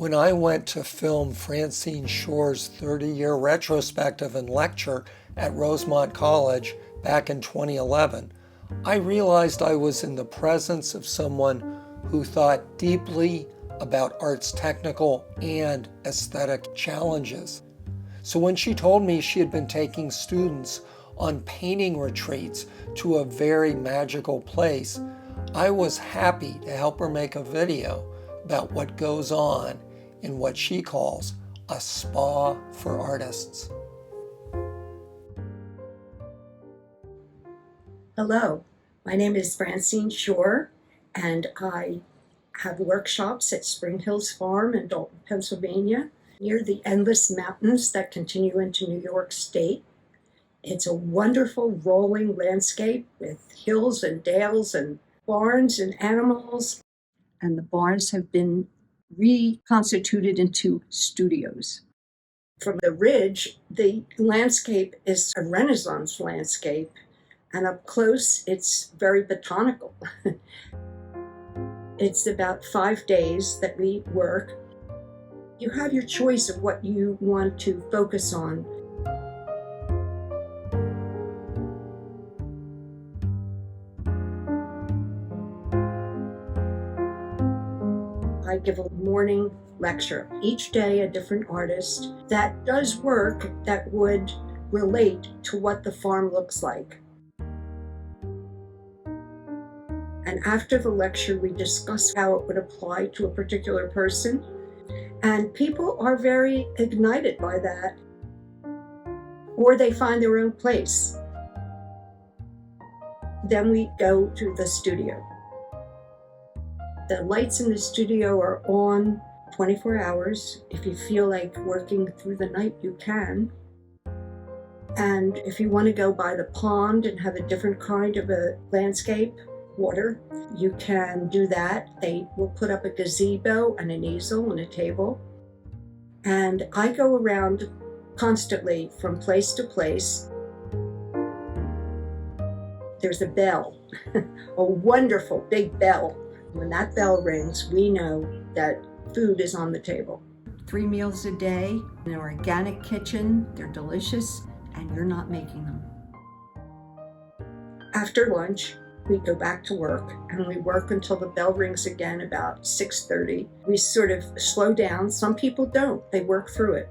When I went to film Francine Shore's 30-year retrospective and lecture at Rosemont College back in 2011, I realized I was in the presence of someone who thought deeply about art's technical and aesthetic challenges. So when she told me she had been taking students on painting retreats to a very magical place, I was happy to help her make a video about what goes on in what she calls a spa for artists. Hello, my name is Francine Shore, and I have workshops at Springhills Farm in Dalton, Pennsylvania, near the endless mountains that continue into New York State. It's a wonderful rolling landscape with hills and dales and barns and animals. And the barns have been reconstituted into studios. From the ridge, the landscape is a Renaissance landscape, and up close, it's very botanical. It's about 5 days that we work. You have your choice of what you want to focus on. I give a morning lecture, each day a different artist that does work that would relate to what the farm looks like. And after the lecture, we discuss how it would apply to a particular person. And people are very ignited by that, or they find their own place. Then we go to the studio. The lights in the studio are on 24 hours. If you feel like working through the night, you can. And if you want to go by the pond and have a different kind of a landscape, water, you can do that. They will put up a gazebo and an easel and a table. And I go around constantly from place to place. There's a bell, a wonderful big bell. When that bell rings, we know that food is on the table. 3 meals a day, in an organic kitchen, they're delicious, and you're not making them. After lunch, we go back to work, and we work until the bell rings again about 6:30. We sort of slow down. Some people don't. They work through it.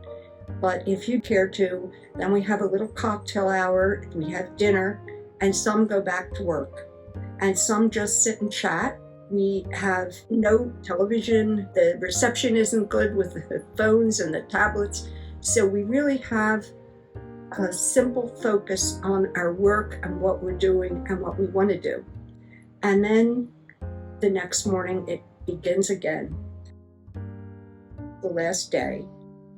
But if you care to, then we have a little cocktail hour, we have dinner, and some go back to work. And some just sit and chat. We have no television. The reception isn't good with the phones and the tablets. So we really have a simple focus on our work and what we're doing and what we want to do. And then the next morning it begins again. The last day,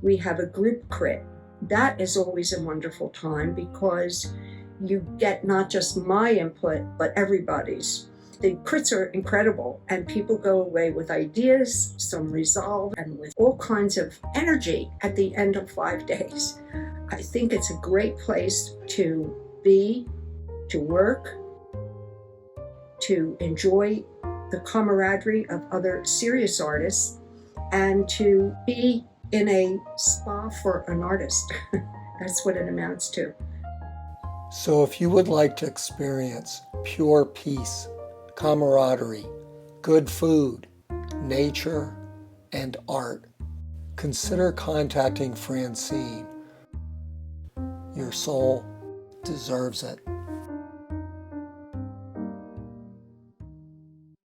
we have a group crit. That is always a wonderful time because you get not just my input, but everybody's. The crits are incredible, and people go away with ideas, some resolve, and with all kinds of energy at the end of 5 days. I think it's a great place to be, to work, to enjoy the camaraderie of other serious artists, and to be in a spa for an artist. That's what it amounts to. So if you would like to experience pure peace, camaraderie, good food, nature, and art, consider contacting Francine. Your soul deserves it.